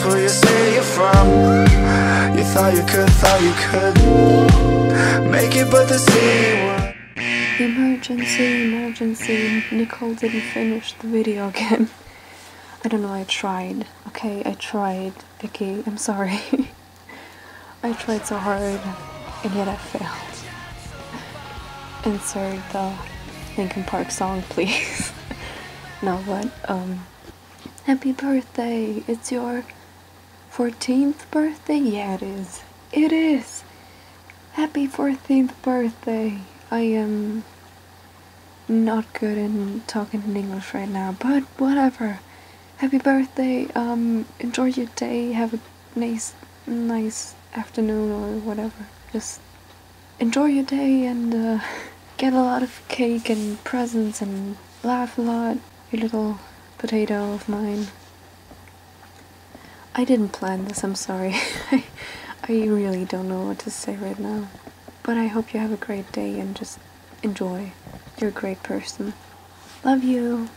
That's where you say you're from. You thought you could make it, but the sea won't. Emergency, Nicole didn't finish the video again. I don't know, I tried. Okay, I tried, Vicky, I'm sorry. I tried so hard, and yet I failed. Insert the Linkin Park song, please. No, but, happy birthday! It's your 14th birthday? Yeah, it is. It is! Happy 14th birthday! I am not good in talking in English right now, but whatever. Happy birthday, enjoy your day, have a nice afternoon or whatever. Just enjoy your day and get a lot of cake and presents and laugh a lot, you little potato of mine. I didn't plan this, I'm sorry. I really don't know what to say right now. But I hope you have a great day and just enjoy. You're a great person. Love you!